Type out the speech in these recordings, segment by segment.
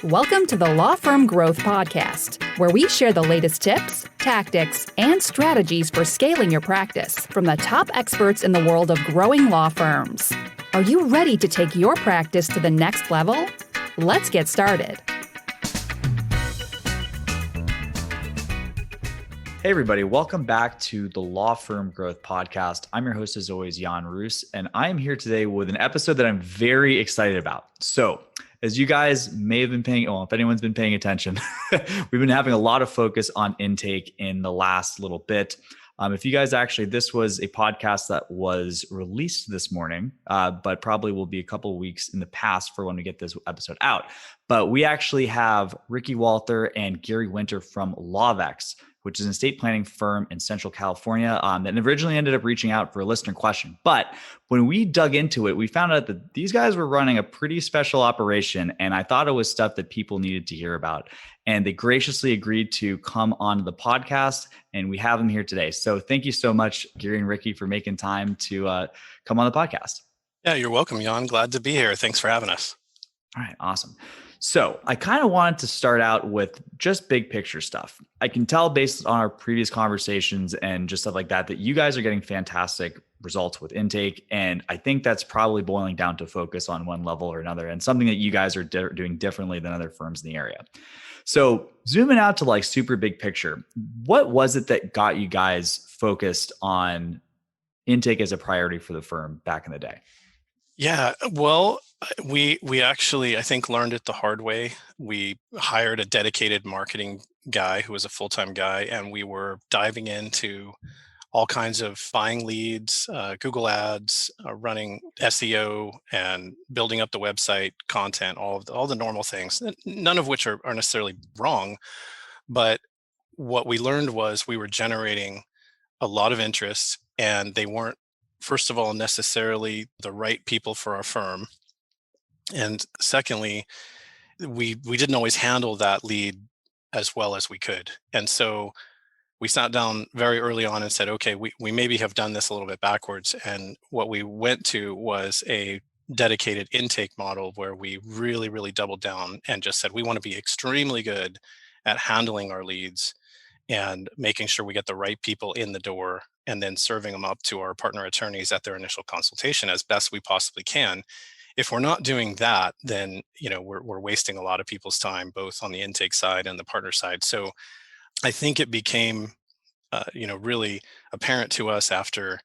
Welcome to the Law Firm Growth Podcast, where we share the latest tips, tactics, and strategies for scaling your practice from the top experts in the world of growing law firms. Are you ready to take your practice to the next level? Let's get started. Hey everybody, welcome back to the Law Firm Growth Podcast. I'm your host as always, Jan Roos, and I am here today with an episode that I'm very excited about. So, as you guys may have been paying, well, if anyone's been paying attention, we've been having a lot of focus on intake in the last little bit. If you guys actually, this was a podcast that was released this morning, but probably will be a couple of weeks in the past for when we get this episode out. But we actually have Rikki Walther and Gary Winter from Lawvex, which is an estate planning firm in Central California that originally ended up reaching out for a listener question. But when we dug into it, we found out that these guys were running a pretty special operation, and I thought it was stuff that people needed to hear about. And they graciously agreed to come on the podcast, and we have them here today. So thank you so much, Gary and Rikki, for making time to come on the podcast. Yeah, you're welcome, Jan. Glad to be here. Thanks for having us. All right, awesome. So I kind of wanted to start out with just big picture stuff. I can tell based on our previous conversations and just stuff like that, that you guys are getting fantastic results with intake. And I think that's probably boiling down to focus on one level or another and something that you guys are doing differently than other firms in the area. So zooming out to like super big picture, what was it that got you guys focused on intake as a priority for the firm back in the day? Yeah, well, we actually, I think, learned it the hard way. We hired a dedicated marketing guy who was a full-time guy, and we were diving into all kinds of buying leads, Google ads, running SEO, and building up the website content, all the normal things, none of which are necessarily wrong. But what we learned was we were generating a lot of interest, and they weren't, first of all, necessarily the right people for our firm. And secondly, we didn't always handle that lead as well as we could. And so we sat down very early on and said, okay, we maybe have done this a little bit backwards. And what we went to was a dedicated intake model where we really, really doubled down and just said, we want to be extremely good at handling our leads and making sure we get the right people in the door and then serving them up to our partner attorneys at their initial consultation as best we possibly can. If we're not doing that, then we're wasting a lot of people's time, both on the intake side and the partner side. So I think it became really apparent to us after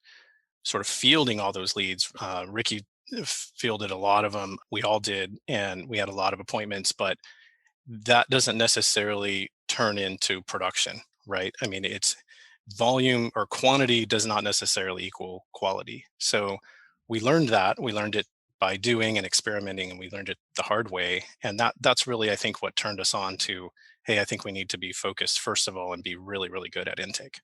sort of fielding all those leads. Rikki fielded a lot of them. We all did, and we had a lot of appointments, but that doesn't necessarily turn into production, right? I mean, it's volume or quantity does not necessarily equal quality. So we learned that. We learned it by doing and experimenting, and we learned it the hard way. And that's really, I think, what turned us on to, hey, I think we need to be focused, first of all, and be really, really good at intake.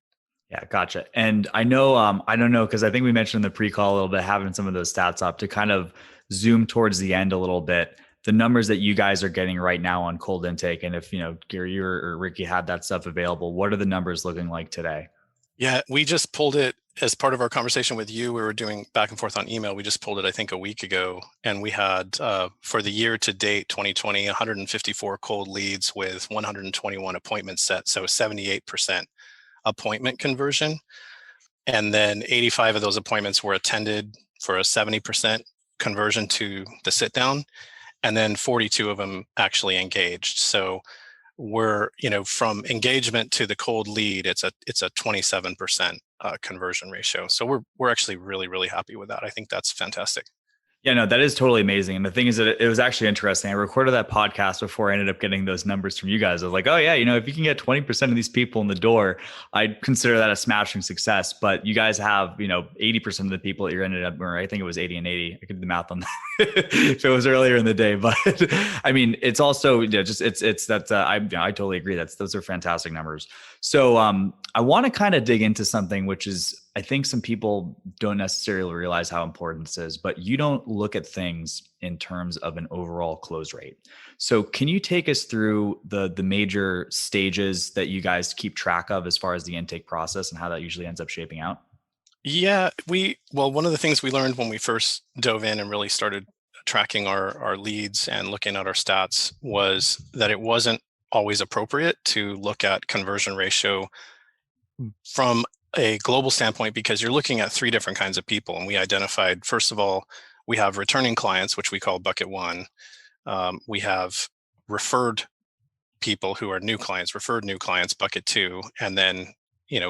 Yeah, gotcha. And I know, I don't know, because I think we mentioned in the pre-call a little bit, having some of those stats up to kind of zoom towards the end a little bit, the numbers that you guys are getting right now on cold intake. And if, Gary or Rikki had that stuff available, what are the numbers looking like today? Yeah, we just pulled it as part of our conversation with you. We were doing back and forth on email. We just pulled it, I think, a week ago. And we had, for the year to date, 2020, 154 cold leads with 121 appointments set. So 78% appointment conversion. And then 85 of those appointments were attended for a 70% conversion to the sit down. And then 42 of them actually engaged. So we're, from engagement to the cold lead, it's a 27% conversion ratio. So we're actually really, really happy with that. I think that's fantastic. Yeah, no, that is totally amazing. And the thing is that it was actually interesting. I recorded that podcast before I ended up getting those numbers from you guys. I was like, oh yeah, if you can get 20% of these people in the door, I'd consider that a smashing success. But you guys have, 80% of the people that you ended up, or I think it was 80 and 80. I could do the math on that if it was earlier in the day. But I mean, it's also I totally agree. Those are fantastic numbers. So I want to kind of dig into something, which is, I think some people don't necessarily realize how important this is, but you don't look at things in terms of an overall close rate. So can you take us through the major stages that you guys keep track of as far as the intake process and how that usually ends up shaping out? Yeah, one of the things we learned when we first dove in and really started tracking our leads and looking at our stats was that it wasn't always appropriate to look at conversion ratio from a global standpoint, because you're looking at three different kinds of people. And we identified, first of all, we have returning clients, which we call bucket one. We have referred people who are new clients, referred new clients, bucket two, and then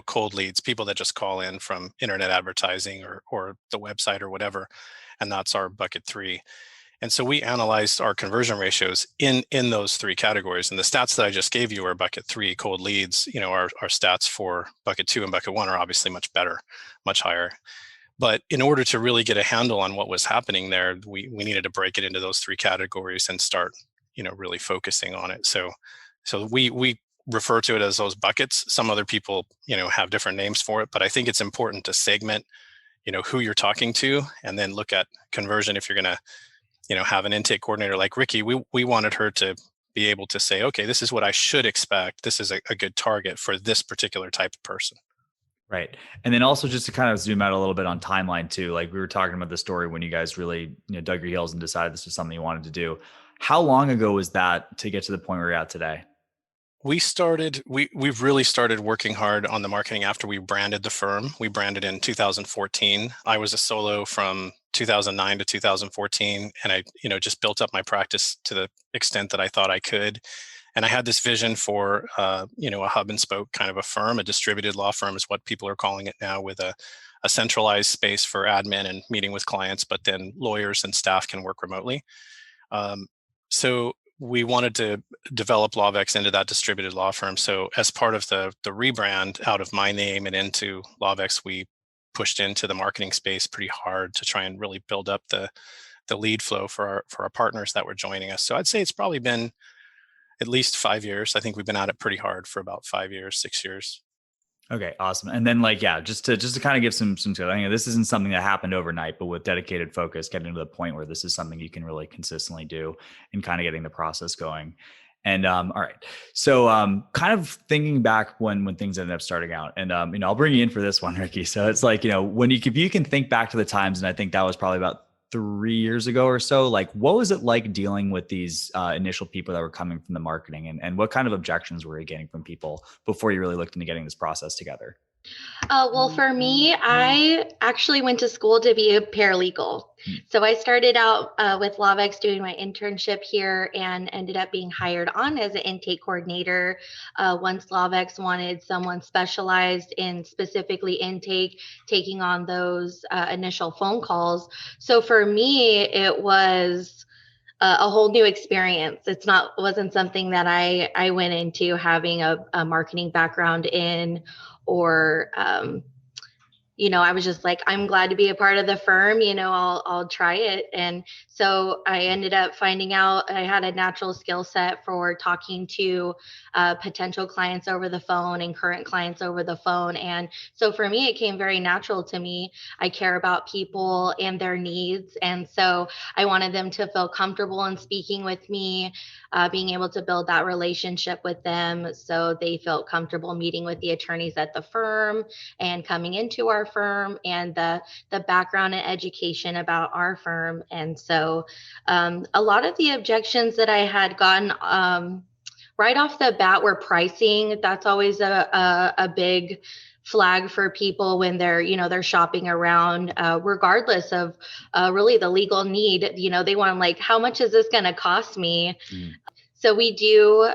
cold leads, people that just call in from internet advertising or the website or whatever, and that's our bucket three. And so we analyzed our conversion ratios in those three categories. And the stats that I just gave you are bucket three, cold leads. Our stats for bucket two and bucket one are obviously much better, much higher. But in order to really get a handle on what was happening there, we needed to break it into those three categories and start, really focusing on it. So we refer to it as those buckets. Some other people, have different names for it, but I think it's important to segment, who you're talking to, and then look at conversion. If you're going to, have an intake coordinator like Rikki, we wanted her to be able to say, okay, this is what I should expect. This is a good target for this particular type of person. Right. And then also just to kind of zoom out a little bit on timeline too, like we were talking about the story when you guys really, dug your heels and decided this was something you wanted to do. How long ago was that to get to the point where you're at today? We've really started working hard on the marketing after we branded the firm. We branded in 2014. I was a solo from 2009 to 2014. And I, just built up my practice to the extent that I thought I could. And I had this vision for, a hub and spoke kind of a firm. A distributed law firm is what people are calling it now, with a centralized space for admin and meeting with clients, but then lawyers and staff can work remotely. So we wanted to develop Lawvex into that distributed law firm. So as part of the rebrand out of my name and into Lawvex, we pushed into the marketing space pretty hard to try and really build up the lead flow for our partners that were joining us. So I'd say it's probably been at least 5 years. I think we've been at it pretty hard for about 5 years, 6 years. Okay, awesome. And then just to kind of give some I think this isn't something that happened overnight, but with dedicated focus, getting to the point where this is something you can really consistently do and kind of getting the process going. And all right. So kind of thinking back when things ended up starting out, and I'll bring you in for this one, Rikki. So it's like, if you can think back to the times, and I think that was probably about 3 years ago or so, like what was it like dealing with these initial people that were coming from the marketing, and what kind of objections were you getting from people before you really looked into getting this process together? Well, for me, I actually went to school to be a paralegal. So I started out with Lawvex doing my internship here and ended up being hired on as an intake coordinator once Lawvex wanted someone specialized in specifically intake, taking on those initial phone calls. So for me, it was a whole new experience. Wasn't something that I went into having a marketing background in, or I was just like, I'm glad to be a part of the firm, I'll try it. And so I ended up finding out I had a natural skill set for talking to potential clients over the phone and current clients over the phone. And so for me, it came very natural to me. I care about people and their needs. And so I wanted them to feel comfortable in speaking with me, being able to build that relationship with them so they felt comfortable meeting with the attorneys at the firm and coming into our firm, and the background and education about our firm. And so a lot of the objections that I had gotten right off the bat were pricing. That's always a big flag for people when they're shopping around, regardless of really the legal need. They want, like, how much is this going to cost me? So we do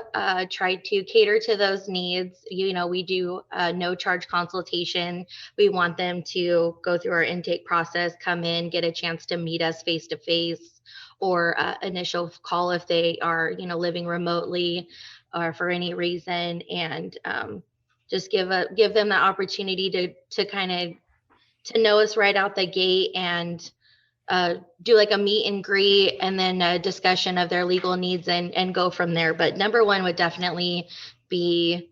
try to cater to those needs. We do no charge consultation. We want them to go through our intake process, come in, get a chance to meet us face to face, or initial call if they are, living remotely or for any reason, and just give them the opportunity to kind of to know us right out the gate, and do like a meet and greet, and then a discussion of their legal needs, and go from there. But number one would definitely be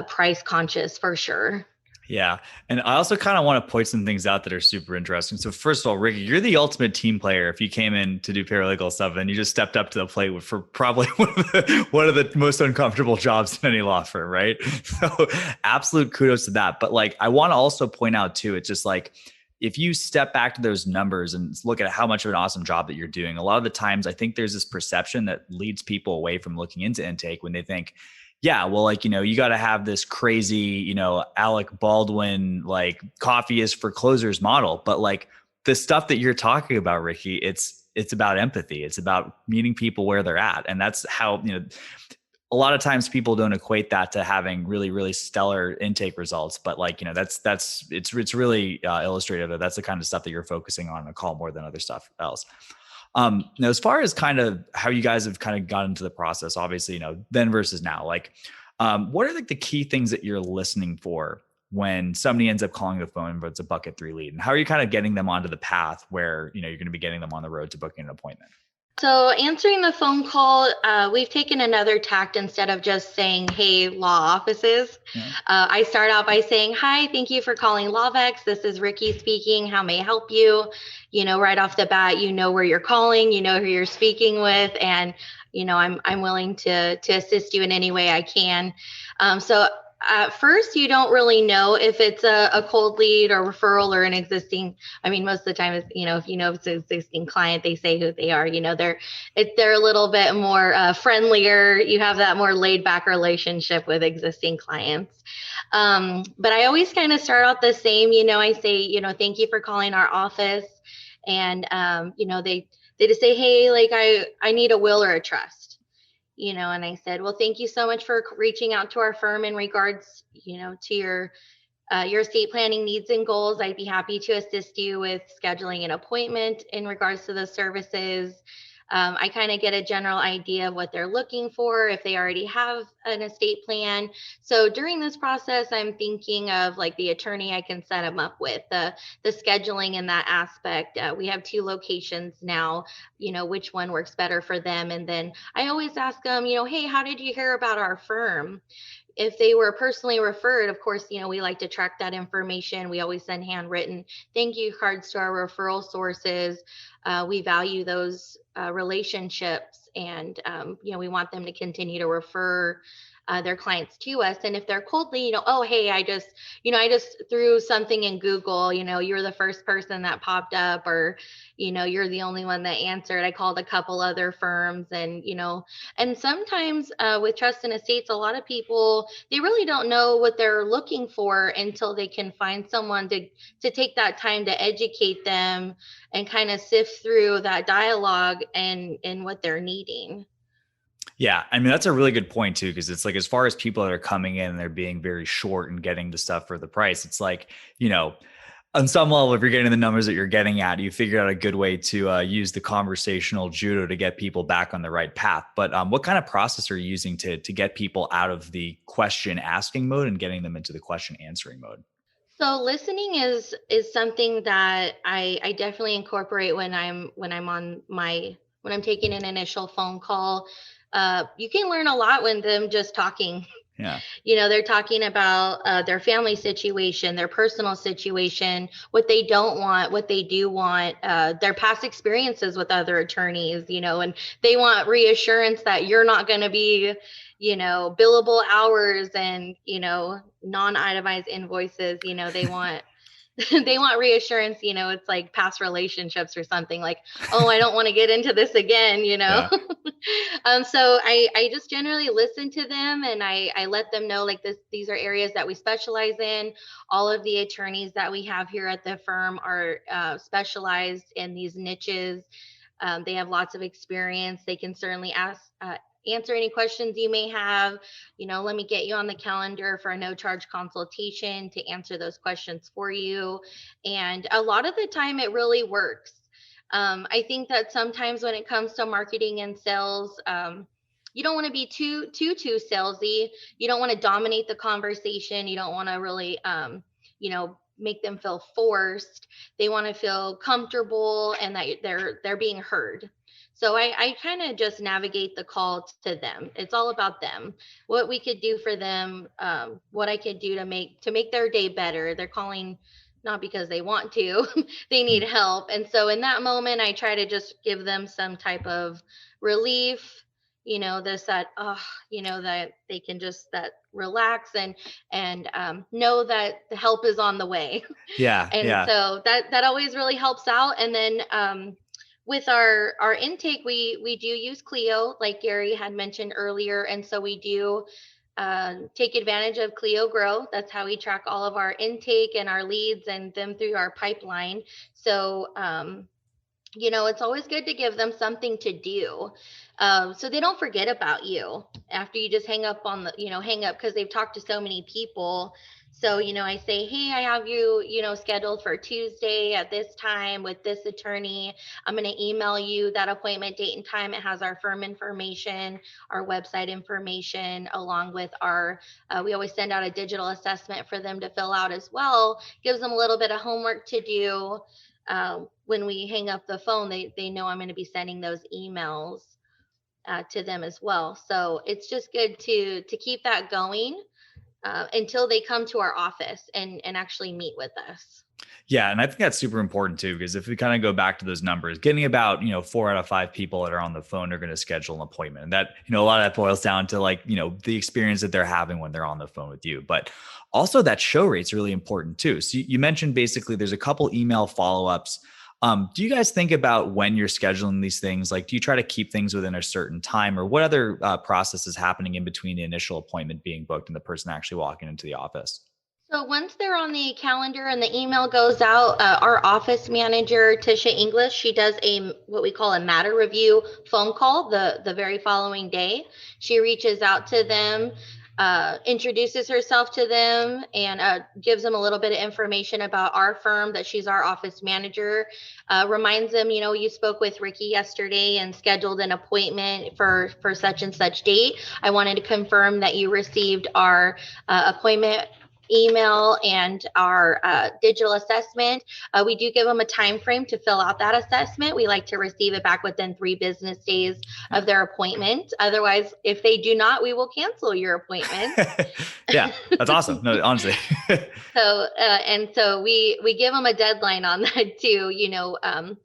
price conscious for sure. Yeah. And I also kind of want to point some things out that are super interesting. So first of all, Rikki, you're the ultimate team player. If you came in to do paralegal stuff and you just stepped up to the plate for probably one of the most uncomfortable jobs in any law firm, right? So absolute kudos to that. But like, I want to also point out too, it's just like, if you step back to those numbers and look at how much of an awesome job that you're doing, a lot of the times I think there's this perception that leads people away from looking into intake when they think, yeah, well, like, you got to have this crazy, Alec Baldwin, like coffee is for closers model. But like the stuff that you're talking about, Rikki, it's about empathy. It's about meeting people where they're at. And that's how, a lot of times people don't equate that to having really, really stellar intake results, but like, it's really illustrative that that's the kind of stuff that you're focusing on a call more than other stuff else. Now, as far as kind of how you guys have kind of gotten into the process, obviously, then versus now, like, what are like the key things that you're listening for when somebody ends up calling the phone, but it's a bucket 3 lead, and how are you kind of getting them onto the path where, you're going to be getting them on the road to booking an appointment? So answering the phone call, we've taken another tact. Instead of just saying, hey, law offices, I start out by saying, hi, thank you for calling Lawvex. This is Rikki speaking. How may I help you? Right off the bat, where you're calling, who you're speaking with, and, I'm willing to assist you in any way I can. So at first, you don't really know if it's a cold lead or referral or an existing. I mean, most of the time, if it's an existing client, they say who they are. They're a little bit more friendlier. You have that more laid back relationship with existing clients. But I always kind of start out the same. I say, thank you for calling our office, and they just say, hey, like I need a will or a trust. And I said, well, thank you so much for reaching out to our firm in regards, to your estate planning needs and goals. I'd be happy to assist you with scheduling an appointment in regards to the services. I kind of get a general idea of what they're looking for, if they already have an estate plan. So during this process, I'm thinking of like the attorney I can set them up with, the scheduling in that aspect. We have 2 locations now, which one works better for them. And then I always ask them, hey, how did you hear about our firm? If they were personally referred, of course, we like to track that information. We always send handwritten thank you cards to our referral sources. We value those relationships, and we want them to continue to refer their clients to us. And if they're coldly, oh, hey, I just threw something in Google, you're the first person that popped up, or, you're the only one that answered. I called a couple other firms, and, and sometimes with trust and estates, a lot of people, they really don't know what they're looking for until they can find someone to take that time to educate them and kind of sift through that dialogue and what they're needing. Yeah, I mean, that's a really good point too, because it's like, as far as people that are coming in and they're being very short and getting the stuff for the price, it's like, on some level, if you're getting the numbers that you're getting at, you figure out a good way to use the conversational judo to get people back on the right path. But what kind of process are you using to get people out of the question asking mode and getting them into the question answering mode? So listening is something that I definitely incorporate when I'm taking an initial phone call. You can learn a lot when them just talking. Yeah. They're talking about their family situation, their personal situation, what they don't want, what they do want, their past experiences with other attorneys, and they want reassurance that you're not going to be, billable hours and, non-itemized invoices. They want they want reassurance, it's like past relationships or something, like, oh, I don't want to get into this again, Yeah. So I just generally listen to them, and I let them know, like, these are areas that we specialize in. All of the attorneys that we have here at the firm are specialized in these niches. They have lots of experience. They can certainly answer any questions you may have. Let me get you on the calendar for a no charge consultation to answer those questions for you. And a lot of the time it really works. I think that sometimes when it comes to marketing and sales, you don't want to be too salesy. You don't want to dominate the conversation. You don't want to really, make them feel forced. They want to feel comfortable and that they're being heard. So I kind of just navigate the call to them. It's all about them, what we could do for them, what I could do to make their day better. They're calling not because they want to, they need help. And so in that moment, I try to just give them some type of relief, this, that, that they can just that relax and know that the help is on the way. Yeah. And Yeah. so that always really helps out. And then with our intake, we do use Clio, like Gary had mentioned earlier, and so we do take advantage of Clio Grow. That's how we track all of our intake and our leads and them through our pipeline. So it's always good to give them something to do, so they don't forget about you after you just hang up because they've talked to so many people. So, I say, hey, I have you, scheduled for Tuesday at this time with this attorney. I'm going to email you that appointment date and time. It has our firm information, our website information, along with we always send out a digital assessment for them to fill out as well. Gives them a little bit of homework to do. When we hang up the phone, they know I'm going to be sending those emails to them as well. So it's just good to keep that going until they come to our office and actually meet with us. Yeah. And I think that's super important too, because if we kind of go back to those numbers, getting about, 4 out of 5 people that are on the phone are going to schedule an appointment. And that, a lot of that boils down to the experience that they're having when they're on the phone with you. But also that show rate's really important too. So you mentioned basically there's a couple email follow-ups. Do you guys think about when you're scheduling these things? Like, do you try to keep things within a certain time, or what other process is happening in between the initial appointment being booked and the person actually walking into the office? So once they're on the calendar and the email goes out, our office manager, Tisha English, she does what we call a matter review phone call the very following day. She reaches out to them, introduces herself to them, and gives them a little bit of information about our firm, that she's our office manager, reminds them, you spoke with Rikki yesterday and scheduled an appointment for such and such date. I wanted to confirm that you received our appointment email and our digital assessment. We do give them a time frame to fill out that assessment. We like to receive it back within 3 business days of their appointment. Otherwise, if they do not, we will cancel your appointment. Yeah, that's awesome. No, honestly. So we give them a deadline on that too.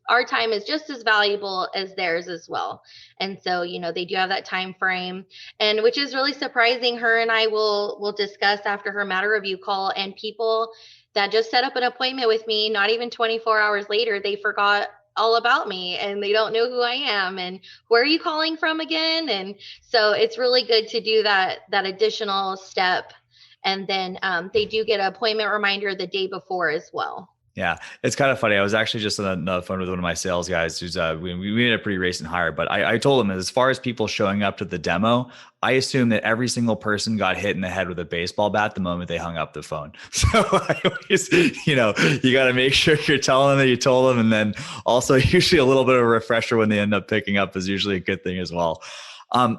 Our time is just as valuable as theirs as well. And so, they do have that time frame, and which is really surprising. Her and I will discuss after her matter review call, and people that just set up an appointment with me, not even 24 hours later, they forgot all about me and they don't know who I am and where are you calling from again. And so it's really good to do that additional step. And then they do get an appointment reminder the day before as well. Yeah, it's kind of funny. I was actually just on the phone with one of my sales guys who's we made a pretty recent hire, but I told him, as far as people showing up to the demo, I assume that every single person got hit in the head with a baseball bat the moment they hung up the phone. So I always, you got to make sure you're telling them that you told them. And then also usually a little bit of a refresher when they end up picking up is usually a good thing as well.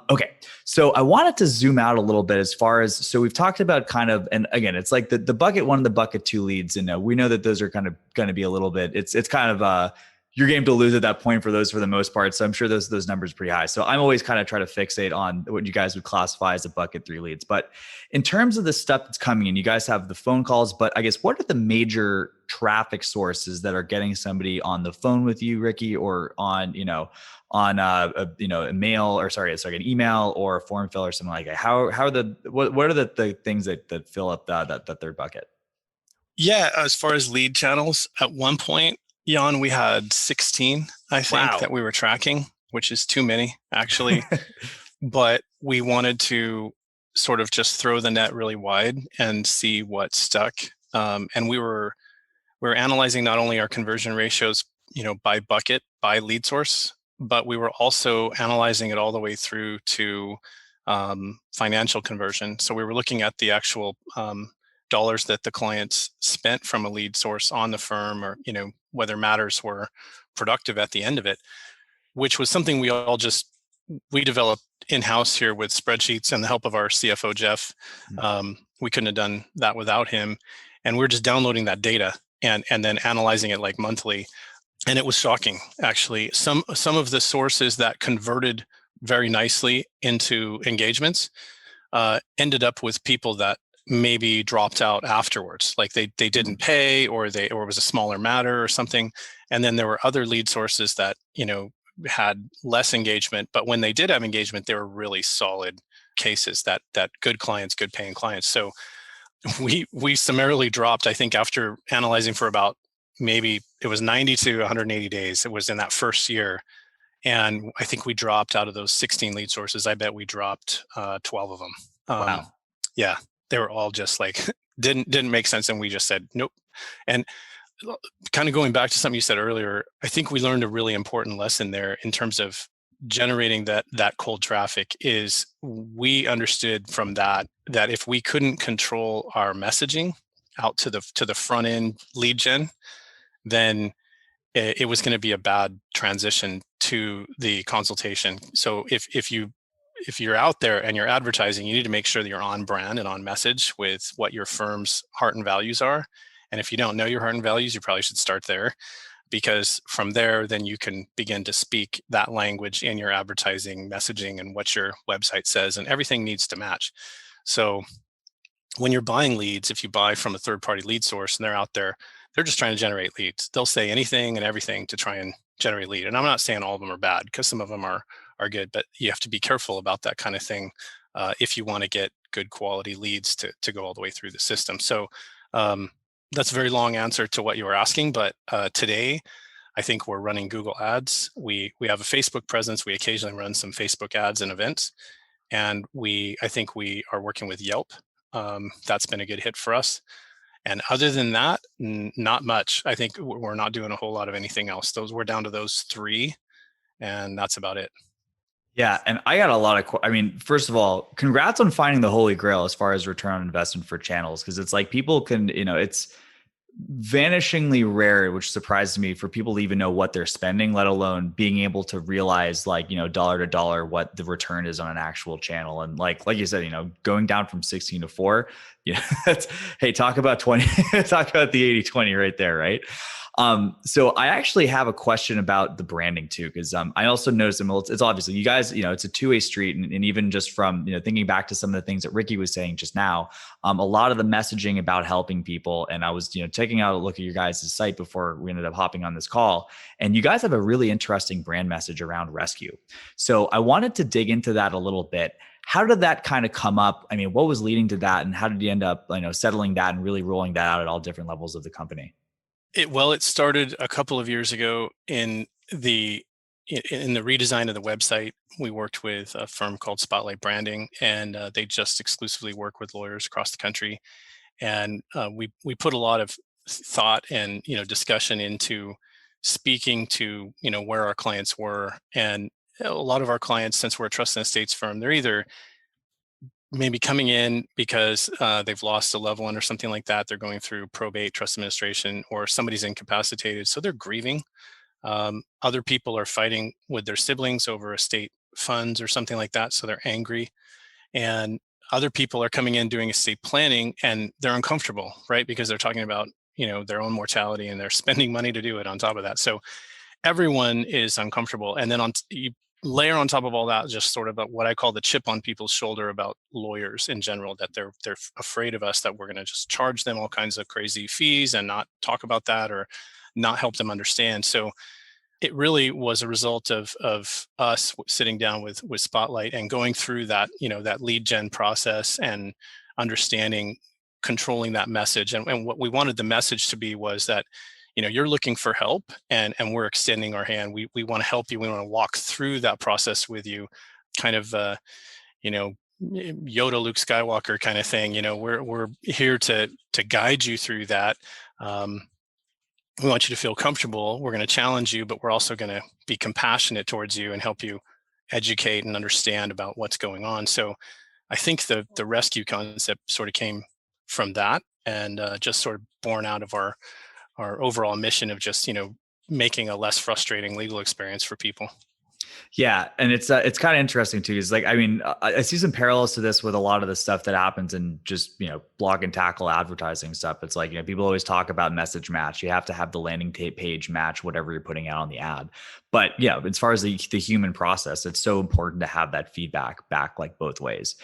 Okay. So I wanted to zoom out a little bit as far as, so we've talked about kind of, and again, it's like the bucket 1 and the bucket 2 leads. And we know that those are kind of going to be a little bit, it's kind of your game to lose at that point for those for the most part. So I'm sure those numbers are pretty high. So I'm always kind of try to fixate on what you guys would classify as a bucket 3 leads. But in terms of the stuff that's coming in, you guys have the phone calls, but I guess what are the major traffic sources that are getting somebody on the phone with you, Rikki, or on, a mail, or an email or a form fill or something like that? What are the things that fill up that third bucket? Yeah, as far as lead channels, at one point, Jan, we had 16, I think, Wow, that we were tracking, which is too many actually. But we wanted to sort of just throw the net really wide and see what stuck. And we were analyzing not only our conversion ratios, by bucket, by lead source, but we were also analyzing it all the way through to financial conversion. So we were looking at the actual dollars that the clients spent from a lead source on the firm, or whether matters were productive at the end of it, which was something we developed in-house here with spreadsheets and the help of our CFO, Jeff. We couldn't have done that without him. And we're just downloading that data and then analyzing it like monthly. And it was shocking, actually. Some of the sources that converted very nicely into engagements ended up with people that maybe dropped out afterwards, like they didn't pay, or it was a smaller matter or something. And then there were other lead sources that had less engagement, but when they did have engagement, they were really solid cases that good clients, good paying clients. So we summarily dropped, I think, after analyzing for about maybe it was 90 to 180 days. It was in that first year. And I think we dropped out of those 16 lead sources. I bet we dropped 12 of them. Wow. Yeah, they were all just like, didn't make sense. And we just said, nope. And kind of going back to something you said earlier, I think we learned a really important lesson there in terms of generating that cold traffic. Is we understood from that if we couldn't control our messaging out to the front end lead gen, then it was going to be a bad transition to the consultation. So if you're out there and you're advertising, you need to make sure that you're on brand and on message with what your firm's heart and values are. And if you don't know your heart and values, you probably should start there, because from there, then you can begin to speak that language in your advertising messaging and what your website says, and everything needs to match. So when you're buying leads, if you buy from a third-party lead source and they're out there, they're just trying to generate leads. They'll say anything and everything to try and generate lead. And I'm not saying all of them are bad, because some of them are good, but you have to be careful about that kind of thing if you want to get good quality leads to go all the way through the system. So that's a very long answer to what you were asking, but today I think we're running Google ads. We have a Facebook presence. We occasionally run some Facebook ads and events, and I think we are working with Yelp. That's been a good hit for us. And other than that, not much. I think we're not doing a whole lot of anything else. We're down to those three, and that's about it. Yeah. And I got a lot of, first of all, congrats on finding the holy grail as far as return on investment for channels. Cause it's like people can, it's vanishingly rare, which surprised me, for people to even know what they're spending, let alone being able to realize dollar to dollar what the return is on an actual channel. And like you said, going down from 16 to 4, that's, hey, talk about 20, talk about the 80-20 right there. Right. So I actually have a question about the branding too, because I also noticed it's obviously you guys, it's a two-way street, and even just from thinking back to some of the things that Rikki was saying just now, a lot of the messaging about helping people, and I was taking out a look at your guys' site before we ended up hopping on this call, and you guys have a really interesting brand message around rescue. So I wanted to dig into that a little bit. How did that kind of come up? I mean, what was leading to that, and how did you end up settling that and really rolling that out at all different levels of the company? It started a couple of years ago in the redesign of the website. We worked with a firm called Spotlight Branding, and they just exclusively work with lawyers across the country. And we put a lot of thought and discussion into speaking to where our clients were. And a lot of our clients, since we're a trust and estates firm, they're either maybe coming in because they've lost a loved one or something like that. They're going through probate, trust administration, or somebody's incapacitated, so they're grieving. Other people are fighting with their siblings over estate funds or something like that, so they're angry. And other people are coming in doing estate planning, and they're uncomfortable, right? Because they're talking about their own mortality, and they're spending money to do it on top of that. So everyone is uncomfortable. And then you layer on top of all that just sort of what I call the chip on people's shoulder about lawyers in general, that they're afraid of us, that we're going to just charge them all kinds of crazy fees and not talk about that or not help them understand. So it really was a result of us sitting down with Spotlight and going through that that lead gen process and understanding, controlling that message. And what we wanted the message to be was that you're looking for help, and we're extending our hand. We want to help you. We want to walk through that process with you, kind of Yoda, Luke Skywalker kind of thing. We're here to guide you through that. We want you to feel comfortable. We're going to challenge you, but we're also going to be compassionate towards you and help you educate and understand about what's going on. So I think the rescue concept sort of came from that, and just sort of born out of our overall mission of just, making a less frustrating legal experience for people. Yeah. And it's kind of interesting too. Is like, I see some parallels to this with a lot of the stuff that happens in just, block and tackle advertising stuff. It's like, people always talk about message match. You have to have the landing page match whatever you're putting out on the ad. But yeah, as far as the human process, it's so important to have that feedback back, like both ways.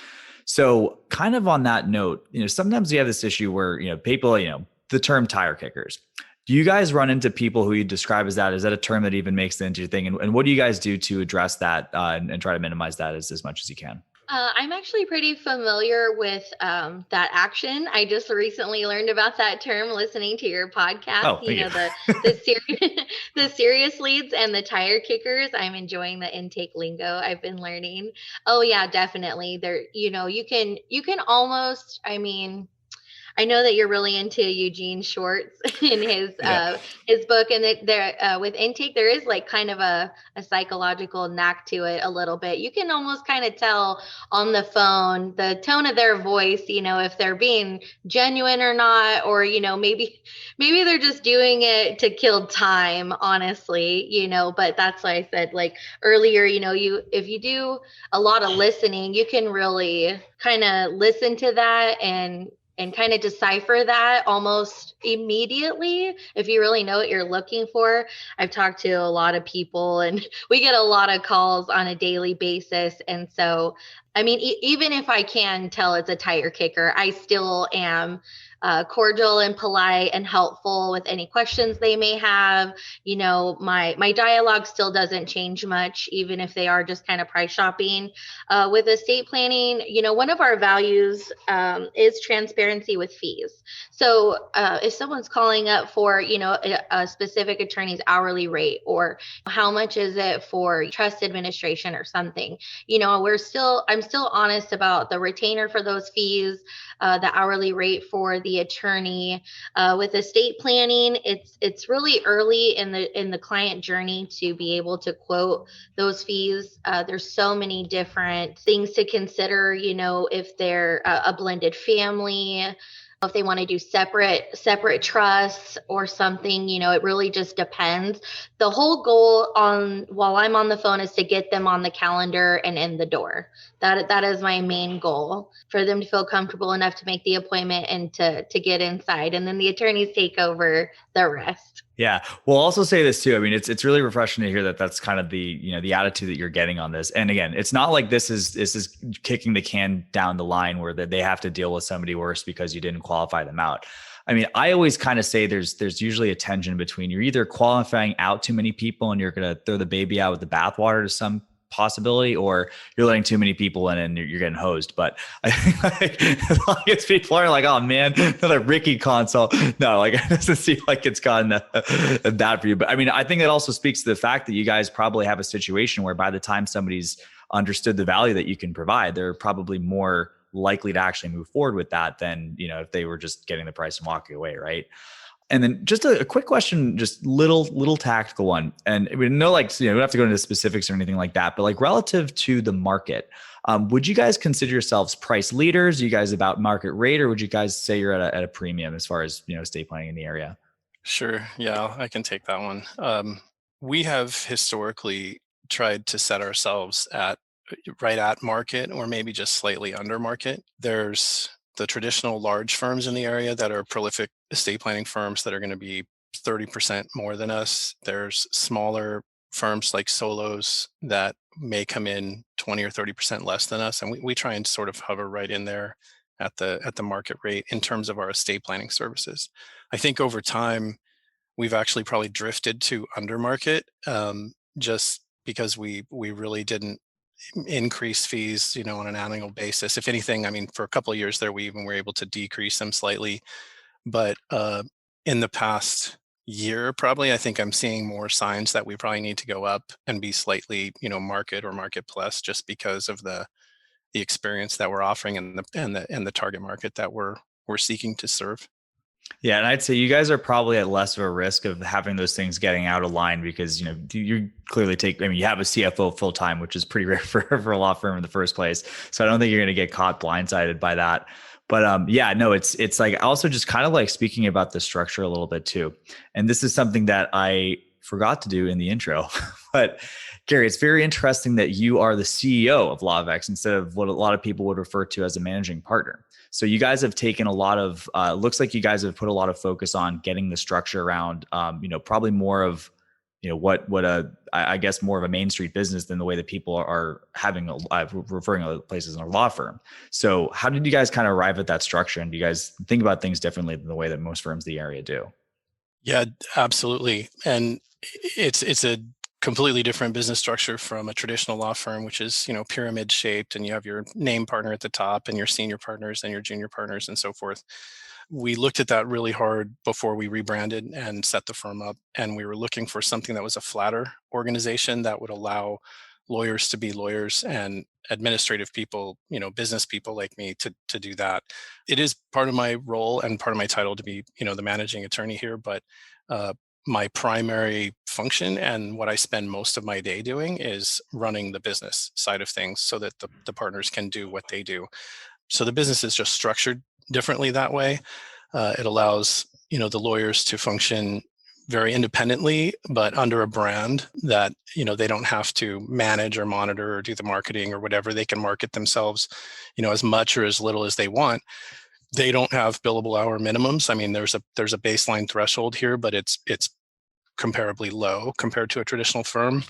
So kind of on that note, sometimes you have this issue where, people, the term tire kickers. Do you guys run into people who you describe as that? Is that a term that even makes it into your thing? And what do you guys do to address that and try to minimize that as much as you can? I'm actually pretty familiar with that action. I just recently learned about that term listening to your podcast. Oh, thank you. The serious leads and the tire kickers. I'm enjoying the intake lingo I've been learning. Oh yeah, definitely. There, you can almost. I mean, I know that you're really into Eugene Schwartz in his book, and that there with intake there is like kind of a psychological knack to it a little bit. You can almost kind of tell on the phone the tone of their voice, if they're being genuine or not, or maybe they're just doing it to kill time, honestly. But that's why I said like earlier, if you do a lot of listening, you can really kind of listen to that and kind of decipher that almost immediately if you really know what you're looking for. I've talked to a lot of people and we get a lot of calls on a daily basis. And so, I mean, even if I can tell it's a tire kicker, I still am cordial and polite and helpful with any questions they may have. My dialogue still doesn't change much, even if they are just kind of price shopping. With estate planning, one of our values is transparency with fees. So if someone's calling up for, a specific attorney's hourly rate, or how much is it for trust administration or something, I'm still honest about the retainer for those fees, the hourly rate for the attorney. With estate planning, it's really early in the client journey to be able to quote those fees. There's so many different things to consider, if they're a blended family, if they want to do separate trusts or something, it really just depends. The whole goal while I'm on the phone is to get them on the calendar and in the door. That is my main goal, for them to feel comfortable enough to make the appointment and to get inside. And then the attorneys take over the rest. Yeah. We'll also say this too. I mean, it's really refreshing to hear that that's kind of the attitude that you're getting on this. And again, it's not like this is kicking the can down the line where they have to deal with somebody worse because you didn't qualify them out. I mean, I always kind of say there's usually a tension between you're either qualifying out too many people and you're going to throw the baby out with the bathwater to some possibility, or you're letting too many people in and you're getting hosed. But I think like, as long as people are like, oh man, another Rikki consult. No, like it doesn't seem like it's gotten that bad for you. But I mean, I think it also speaks to the fact that you guys probably have a situation where by the time somebody's understood the value that you can provide, they're probably more likely to actually move forward with that than, if they were just getting the price and walking away. Right. And then just a quick question, just little tactical one. And we know, we don't have to go into specifics or anything like that, but like relative to the market, would you guys consider yourselves price leaders? Are you guys about market rate, or would you guys say you're at a premium as far as, estate planning in the area? Sure. Yeah, I can take that one. We have historically tried to set ourselves right at market, or maybe just slightly under market. There's the traditional large firms in the area that are prolific estate planning firms that are going to be 30% more than us. There's smaller firms like solos that may come in 20 or 30% less than us. And we try and sort of hover right in there at the market rate in terms of our estate planning services. I think over time, we've actually probably drifted to under market, just because we really didn't increase fees, on an annual basis. If anything, I mean, for a couple of years there, we even were able to decrease them slightly. But in the past year, probably, I think I'm seeing more signs that we probably need to go up and be slightly, market or market plus, just because of the experience that we're offering and the target market that we're seeking to serve. Yeah. And I'd say you guys are probably at less of a risk of having those things getting out of line because, you clearly you have a CFO full time, which is pretty rare for a law firm in the first place. So I don't think you're going to get caught blindsided by that. But yeah, no, it's like also just kind of like speaking about the structure a little bit too. And this is something that I forgot to do in the intro, but Gary, it's very interesting that you are the CEO of Lawvex instead of what a lot of people would refer to as a managing partner. So you guys have taken a lot of, looks like you guys have put a lot of focus on getting the structure around, probably more of, I guess more of a Main Street business than the way that people are referring to places in a law firm. So how did you guys kind of arrive at that structure? And do you guys think about things differently than the way that most firms in the area do? Yeah, absolutely. And it's a completely different business structure from a traditional law firm, which is, pyramid shaped, and you have your name partner at the top and your senior partners and your junior partners and so forth. We looked at that really hard before we rebranded and set the firm up. And we were looking for something that was a flatter organization that would allow lawyers to be lawyers and administrative people, business people like me to do that. It is part of my role and part of my title to be, the managing attorney here, but uh, my primary function and what I spend most of my day doing is running the business side of things so that the partners can do what they do. So the business is just structured differently that way. It allows the lawyers to function very independently, but under a brand that they don't have to manage or monitor or do the marketing or whatever. They can market themselves, as much or as little as they want. They don't have billable hour minimums. I mean, there's a baseline threshold here, but it's comparably low compared to a traditional firm.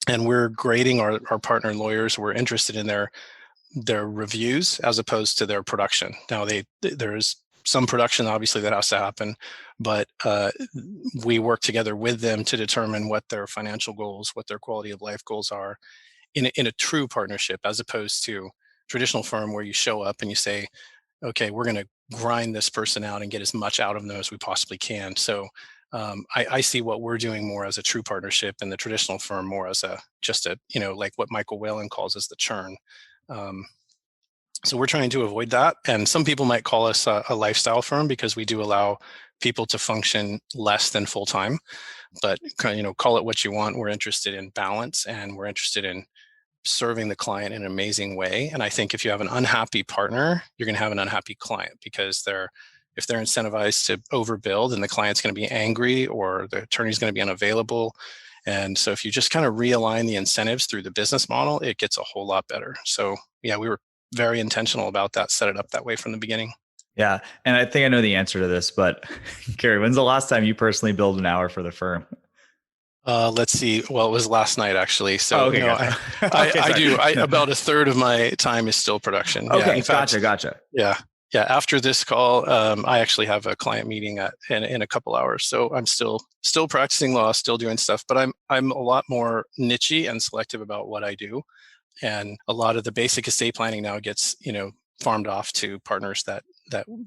And we're grading our partner lawyers. We're interested in their reviews as opposed to their production. Now, there's some production obviously that has to happen, but we work together with them to determine what their financial goals, what their quality of life goals are in a true partnership, as opposed to traditional firm where you show up and you say, okay, we're going to grind this person out and get as much out of them as we possibly can. So I see what we're doing more as a true partnership, and the traditional firm more as just a like what Michael Whalen calls as the churn. So we're trying to avoid that. And some people might call us a lifestyle firm because we do allow people to function less than full time. But call it what you want. We're interested in balance, and we're interested in serving the client in an amazing way. And I think if you have an unhappy partner, you're going to have an unhappy client, because if they're incentivized to overbill, then the client's going to be angry or the attorney's going to be unavailable. And so if you just kind of realign the incentives through the business model, it gets a whole lot better. So yeah, we were very intentional about that, set it up that way from the beginning. Yeah. And I think I know the answer to this, but Gary, when's the last time you personally billed an hour for the firm? Let's see. Well, it was last night actually. So okay, gotcha. I do. About a third of my time is still production. Okay, yeah, fact, gotcha. Yeah. After this call, I actually have a client meeting in a couple hours. So I'm still practicing law, still doing stuff, but I'm a lot more niche-y and selective about what I do. And a lot of the basic estate planning now gets farmed off to partners that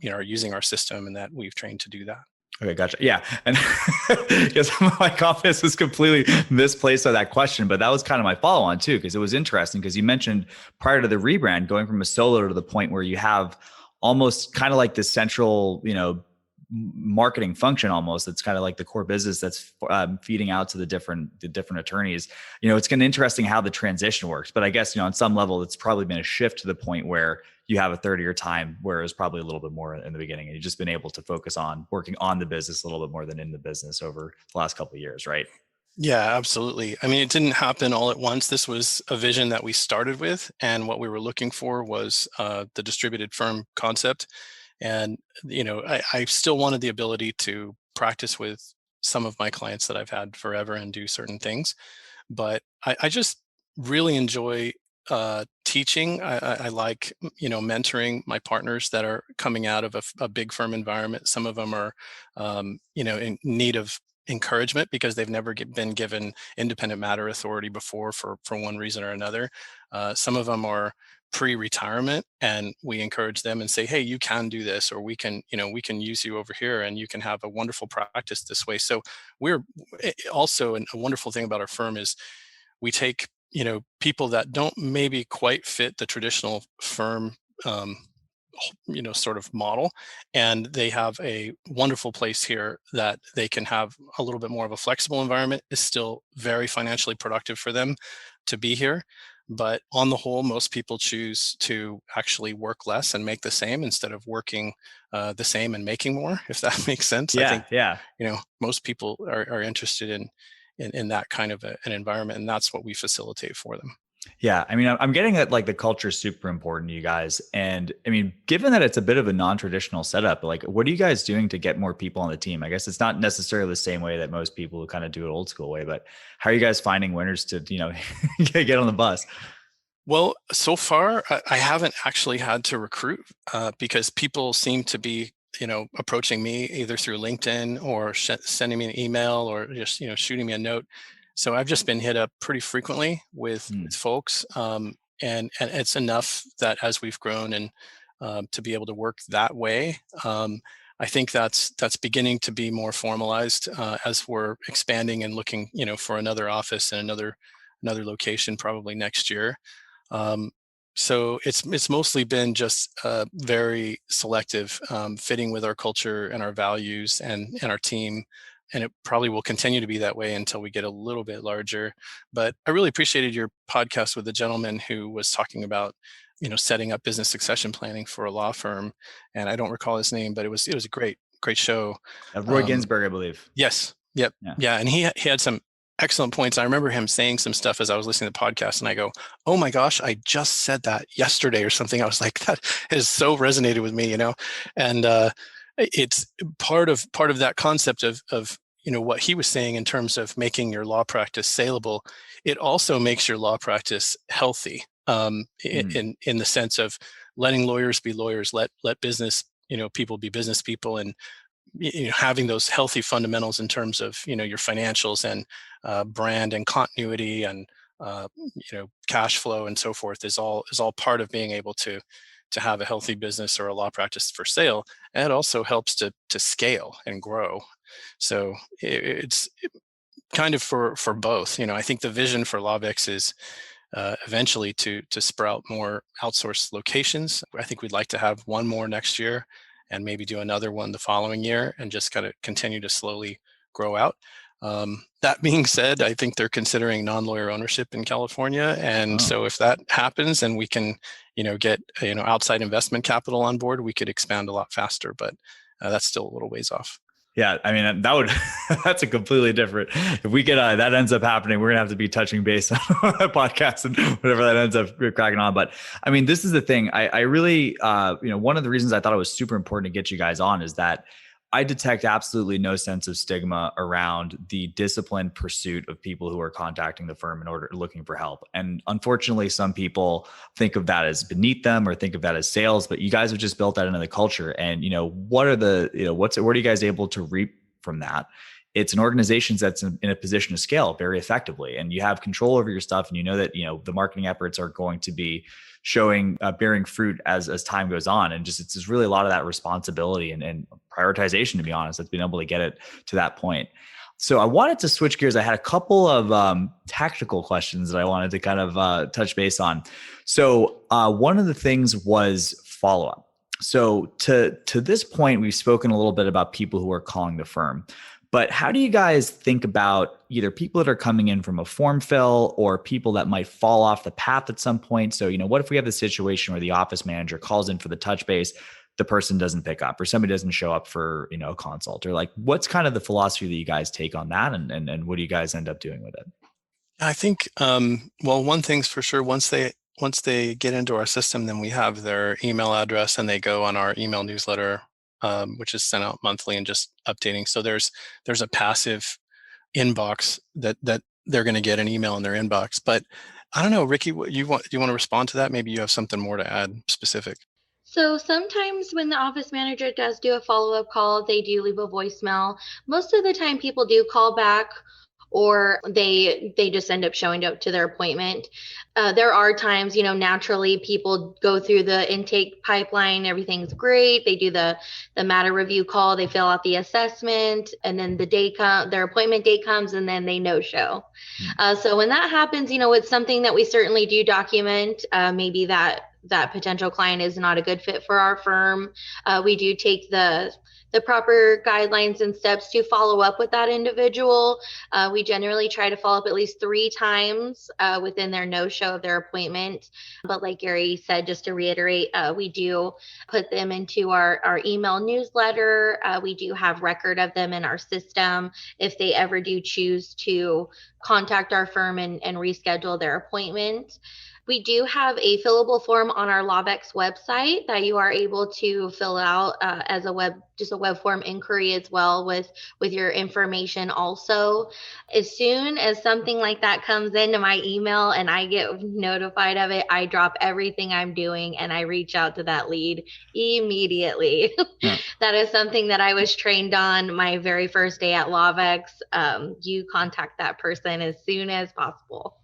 are using our system and that we've trained to do that. Okay, gotcha. Yeah. And because my confidence was completely misplaced by that question, but that was kind of my follow on too, because it was interesting because you mentioned prior to the rebrand, going from a solo to the point where you have almost kind of like this central, marketing function almost. It's kind of like the core business that's feeding out to the different attorneys. It's kind of interesting how the transition works, but I guess, on some level, it's probably been a shift to the point where you have a third of your time, where it was probably a little bit more in the beginning, and you've just been able to focus on working on the business a little bit more than in the business over the last couple of years, right? Yeah, absolutely. I mean, it didn't happen all at once. This was a vision that we started with, and what we were looking for was the distributed firm concept. And, I still wanted the ability to practice with some of my clients that I've had forever and do certain things. But I just really enjoy teaching. I like, mentoring my partners that are coming out of a big firm environment. Some of them are, in need of encouragement because they've never been given independent matter authority before for one reason or another. Some of them are pre-retirement, and we encourage them and say, hey, you can do this, or we can use you over here and you can have a wonderful practice this way. So we're also, and a wonderful thing about our firm is we take people that don't maybe quite fit the traditional firm sort of model, and they have a wonderful place here that they can have a little bit more of a flexible environment. Is still very financially productive for them to be here. But on the whole, most people choose to actually work less and make the same instead of working the same and making more, if that makes sense. Yeah, I think, yeah. Most people are interested in that kind of an environment, and that's what we facilitate for them. Yeah. I mean, I'm getting that like the culture is super important to you guys. And I mean, given that it's a bit of a non-traditional setup, like what are you guys doing to get more people on the team? I guess it's not necessarily the same way that most people kind of do it old school way, but how are you guys finding winners to, get on the bus? Well, so far, I haven't actually had to recruit because people seem to be, approaching me either through LinkedIn or sending me an email or just, shooting me a note. So I've just been hit up pretty frequently with folks. And it's enough that as we've grown and to be able to work that way, I think that's beginning to be more formalized as we're expanding and looking, for another office and another location probably next year. So it's mostly been just very selective, fitting with our culture and our values and our team. And it probably will continue to be that way until we get a little bit larger. But I really appreciated your podcast with the gentleman who was talking about, setting up business succession planning for a law firm. And I don't recall his name, but it was a great show. Roy Ginsburg, I believe. Yes. Yep. Yeah. And he had some excellent points. I remember him saying some stuff as I was listening to the podcast, and I go, "Oh my gosh, I just said that yesterday or something." I was like, that has so resonated with me, and it's part of that concept of what he was saying in terms of making your law practice salable. It also makes your law practice healthy, in the sense of letting lawyers be lawyers, let business people be business people, and having those healthy fundamentals in terms of your financials and brand and continuity and cash flow and so forth is all part of being able to have a healthy business or a law practice for sale. And it also helps to scale and grow. So it's kind of for both. I think the vision for Lawvex is eventually to sprout more outsourced locations. I think we'd like to have one more next year and maybe do another one the following year and just kind of continue to slowly grow out. That being said, I think they're considering non-lawyer ownership in California. And so if that happens and we can, get, outside investment capital on board, we could expand a lot faster, but that's still a little ways off. Yeah, I mean, that's a completely different, if we get, that ends up happening, we're gonna have to be touching base on a podcast and whatever that ends up cracking on. But I mean, this is the thing, I really, one of the reasons I thought it was super important to get you guys on is that I detect absolutely no sense of stigma around the disciplined pursuit of people who are contacting the firm in order looking for help. And unfortunately, some people think of that as beneath them or think of that as sales, but you guys have just built that into the culture. And, what are the, what are you guys able to reap from that? It's an organization that's in a position to scale very effectively, and you have control over your stuff. And you know that, the marketing efforts are going to be showing, bearing fruit as time goes on. And just, it's just really a lot of that responsibility and prioritization, to be honest, that's been able to get it to that point. So I wanted to switch gears. I had a couple of tactical questions that I wanted to kind of touch base on. So one of the things was follow-up. So to this point, we've spoken a little bit about people who are calling the firm. But how do you guys think about either people that are coming in from a form fill or people that might fall off the path at some point? So, what if we have the situation where the office manager calls in for the touch base, the person doesn't pick up, or somebody doesn't show up for, a consult, or like, what's kind of the philosophy that you guys take on that? And what do you guys end up doing with it? I think, well, one thing's for sure, once they get into our system, then we have their email address and they go on our email newsletter, which is sent out monthly and just updating. So there's a passive inbox that they're going to get an email in their inbox. But I don't know, Rikki, do you want to respond to that? Maybe you have something more to add specific. So sometimes when the office manager does do a follow-up call, they do leave a voicemail. Most of the time people do call back, or they just end up showing up to their appointment. There are times, naturally people go through the intake pipeline, everything's great. They do the matter review call, they fill out the assessment, and then their appointment date comes, and then they no show. So when that happens, it's something that we certainly do document. Maybe that potential client is not a good fit for our firm. We do take the proper guidelines and steps to follow up with that individual. We generally try to follow up at least 3 times within their no-show of their appointment. But like Gary said, just to reiterate, we do put them into our email newsletter. We do have record of them in our system if they ever do choose to contact our firm and reschedule their appointment. We do have a fillable form on our Lawvex website that you are able to fill out as a web form inquiry as well with your information also. As soon as something like that comes into my email and I get notified of it, I drop everything I'm doing and I reach out to that lead immediately. Yeah. That is something that I was trained on my very first day at Lawvex. You contact that person as soon as possible.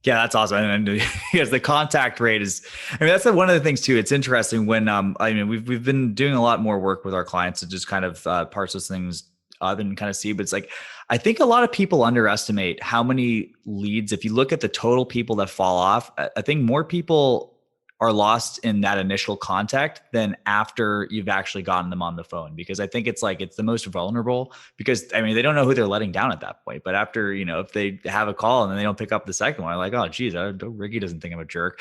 Yeah, that's awesome. And because the contact rate is, I mean, that's one of the things too. It's interesting when, I mean, we've been doing a lot more work with our clients to just kind of parse those things up and kind of see, but it's like, I think a lot of people underestimate how many leads, if you look at the total people that fall off, I think more people are lost in that initial contact than after you've actually gotten them on the phone, because I think it's the most vulnerable, because I mean, they don't know who they're letting down at that point. But after, if they have a call and then they don't pick up the second one, like, oh geez, Rikki doesn't think I'm a jerk.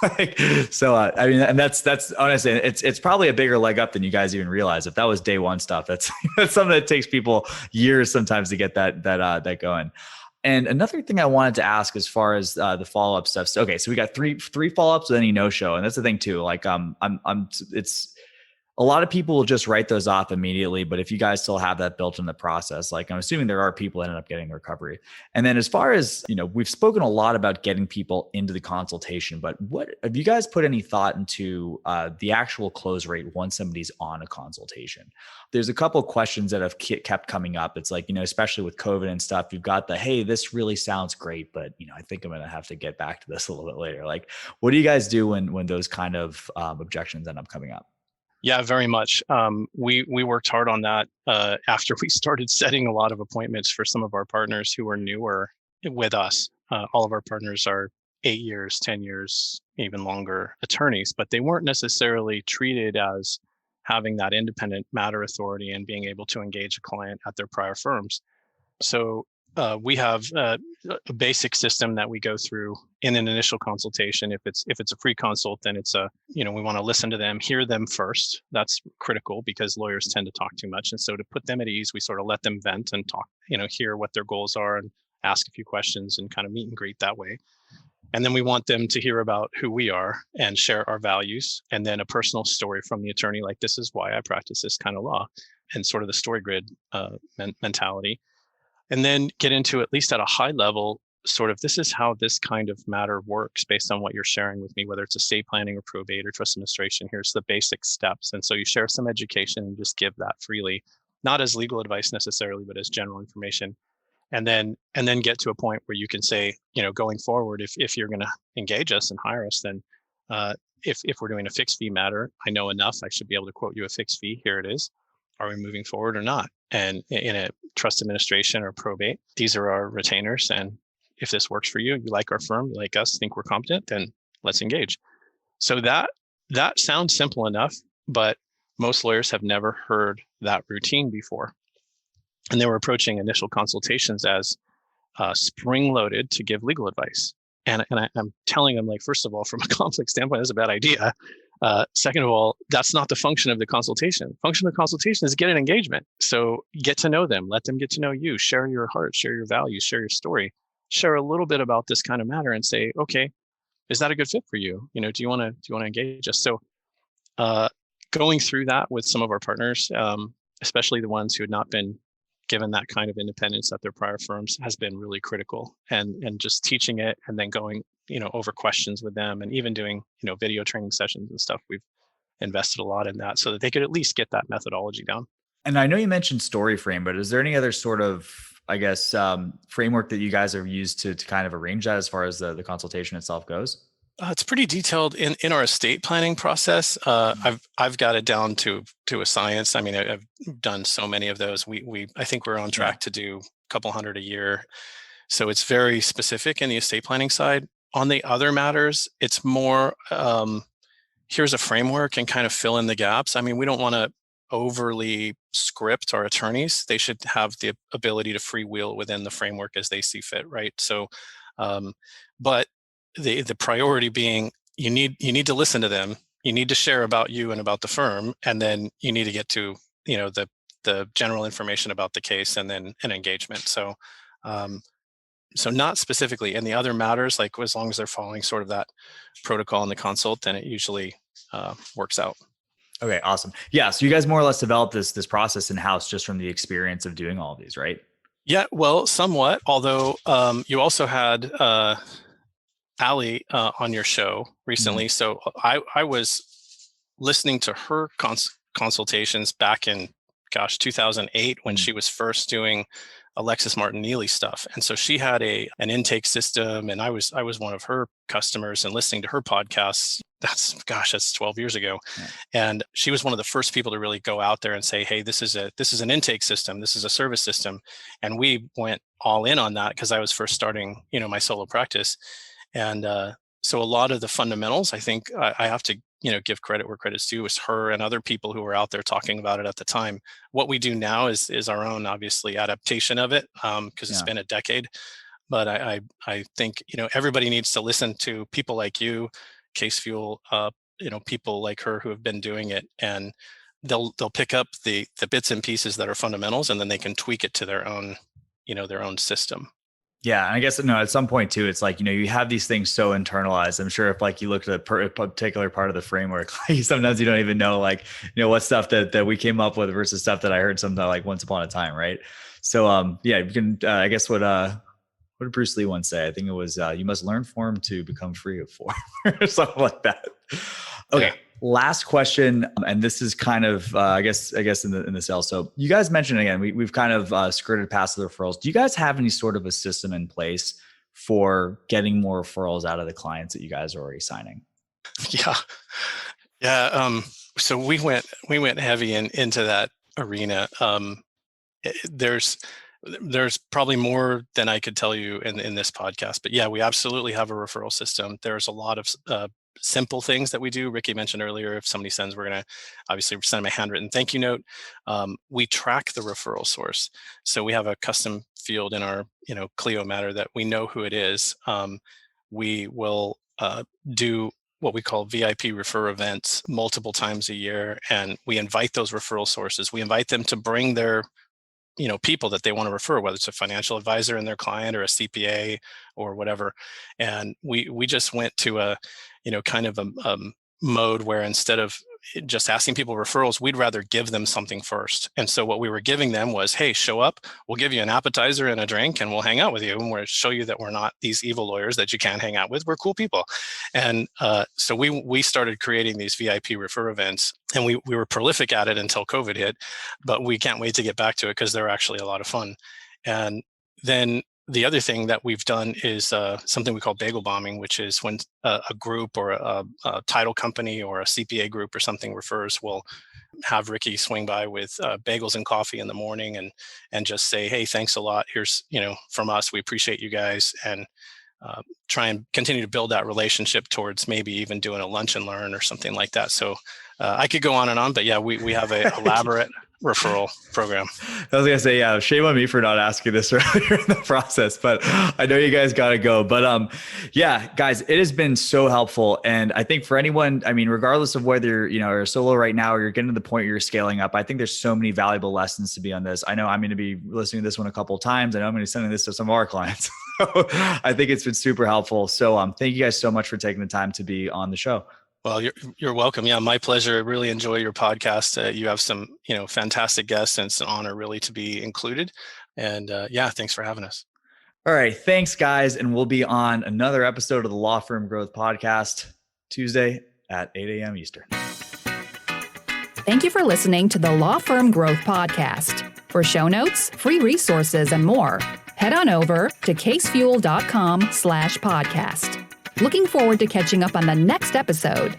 I mean, and that's honestly, it's probably a bigger leg up than you guys even realize. If that was day one stuff, that's something that takes people years sometimes to get that going. And another thing I wanted to ask, as far as the follow-up stuff. So, okay, so we got three follow-ups with any no-show, and that's the thing too. Like, it's a lot of people will just write those off immediately. But if you guys still have that built in the process, like I'm assuming there are people that end up getting recovery. And then as far as, we've spoken a lot about getting people into the consultation, but what have you guys put any thought into the actual close rate once somebody's on a consultation? There's a couple of questions that have kept coming up. It's like, especially with COVID and stuff, you've got hey, this really sounds great, but I think I'm going to have to get back to this a little bit later. Like, what do you guys do when those kind of objections end up coming up? Yeah, very much. We worked hard on that after we started setting a lot of appointments for some of our partners who were newer with us. All of our partners are 8 years, 10 years, even longer attorneys, but they weren't necessarily treated as having that independent matter authority and being able to engage a client at their prior firms. So we have a basic system that we go through in an initial consultation. If it's a free consult, then it's we want to listen to them, hear them first. That's critical because lawyers tend to talk too much. And so to put them at ease, we sort of let them vent and talk, hear what their goals are and ask a few questions and kind of meet and greet that way. And then we want them to hear about who we are and share our values, and then a personal story from the attorney, like, this is why I practice this kind of law, and sort of the story grid mentality. And then get into, at least at a high level, sort of, this is how this kind of matter works based on what you're sharing with me, whether it's estate planning or probate or trust administration. Here's the basic steps. And so you share some education and just give that freely, not as legal advice necessarily, but as general information. And then get to a point where you can say, going forward, if you're going to engage us and hire us, then if we're doing a fixed fee matter, I know enough, I should be able to quote you a fixed fee. Here it is. Are we moving forward or not? And in a trust administration or probate, these are our retainers. And if this works for you, you like our firm, you like us, think we're competent, then let's engage. So that sounds simple enough, but most lawyers have never heard that routine before. And they were approaching initial consultations as spring-loaded to give legal advice. And I'm telling them, like, first of all, from a conflict standpoint, that's a bad idea. Second of all, that's not the function of the consultation. Function of the consultation is get an engagement. So get to know them, let them get to know you, share your heart, share your values, share your story, share a little bit about this kind of matter, and say, okay, is that a good fit for you? Do you want to engage us? So going through that with some of our partners, especially the ones who had not been given that kind of independence at their prior firms, has been really critical. And just teaching it and then going, over questions with them, and even doing, video training sessions and stuff. We've invested a lot in that so that they could at least get that methodology down. And I know you mentioned story frame, but is there any other sort of, I guess, framework that you guys have used to kind of arrange that as far as the consultation itself goes? It's pretty detailed in our estate planning process. I've got it down to a science. I mean, I've done so many of those. I think we're on track to do a couple hundred a year. So it's very specific in the estate planning side. On the other matters, it's more, here's a framework and kind of fill in the gaps. I mean, we don't want to overly script our attorneys. They should have the ability to freewheel within the framework as they see fit, right? So, but the priority being, you need to listen to them. You need to share about you and about the firm, and then you need to get to the general information about the case, and then an engagement. So So not specifically. And the other matters, like as long as they're following sort of that protocol in the consult, then it usually works out. Okay, awesome. Yeah, so you guys more or less developed this process in-house just from the experience of doing all of these, right? Yeah, well, somewhat. Although you also had Allie on your show recently. So I was listening to her consultations back in 2008 when she was first doing Alexis Martin Neely stuff. And so she had an intake system, and I was one of her customers and listening to her podcasts. That's 12 years ago. Yeah. And she was one of the first people to really go out there and say, hey, this is an intake system. This is a service system. And we went all in on that because I was first starting, my solo practice. And so a lot of the fundamentals, I think I have to, give credit where credit's due, is her and other people who were out there talking about it at the time. What we do now is our own, obviously, adaptation of it, because it's been a decade. But I think, everybody needs to listen to people like you, Case Fuel, people like her who have been doing it, and they'll pick up the bits and pieces that are fundamentals, and then they can tweak it to their own, their own system. Yeah. And I guess, at some point too, it's like, you have these things so internalized. I'm sure if like you looked at a particular part of the framework, like sometimes you don't even know, like, what stuff that we came up with versus stuff that I heard sometime like once upon a time. Right. So, you can, I guess what did Bruce Lee once say? I think it was, you must learn form to become free of form or something like that. Okay. Yeah. Last question, and this is kind of, I guess in the sales. So you guys mentioned, again, we've kind of skirted past the referrals. Do you guys have any sort of a system in place for getting more referrals out of the clients that you guys are already signing? Yeah. So we went heavy into that arena. There's probably more than I could tell you in this podcast, but yeah, we absolutely have a referral system. There's a lot of simple things that we do. Rikki mentioned earlier, if somebody sends, we're going to obviously send them a handwritten thank you note. We track the referral source. So we have a custom field in our, Clio Matter that we know who it is. We will do what we call VIP refer events multiple times a year. And we invite those referral sources. We invite them to bring their people that they want to refer, whether it's a financial advisor and their client or a CPA or whatever. And we just went to a, kind of a mode where instead of just asking people referrals, we'd rather give them something first. And so what we were giving them was, hey, show up, we'll give you an appetizer and a drink, and we'll hang out with you, and we'll show you that we're not these evil lawyers that you can't hang out with. We're cool people. And so we started creating these VIP refer events, and we were prolific at it until COVID hit, but we can't wait to get back to it because they're actually a lot of fun. And then the other thing that we've done is something we call bagel bombing, which is when a group or a title company or a CPA group or something refers, we'll have Rikki swing by with bagels and coffee in the morning and just say, hey, thanks a lot. Here's, from us, we appreciate you guys, and try and continue to build that relationship towards maybe even doing a lunch and learn or something like that. So I could go on, but yeah, we have an elaborate referral program. I was gonna say, yeah, shame on me for not asking this earlier in the process, but I know you guys gotta go. But yeah, guys, it has been so helpful. And I think for anyone, regardless of whether you're a solo right now or you're getting to the point where you're scaling up, I think there's so many valuable lessons to be on this. I know I'm going to be listening to this one a couple of times. I know I'm going to be sending this to some of our clients. So I think it's been super helpful. So thank you guys so much for taking the time to be on the show. Well, you're welcome. Yeah, my pleasure. I really enjoy your podcast. You have some, fantastic guests, and it's an honor really to be included. And yeah, thanks for having us. All right. Thanks, guys. And we'll be on another episode of the Law Firm Growth Podcast Tuesday at 8 a.m. Eastern. Thank you for listening to the Law Firm Growth Podcast. For show notes, free resources, and more, head on over to casefuel.com/podcast. Looking forward to catching up on the next episode.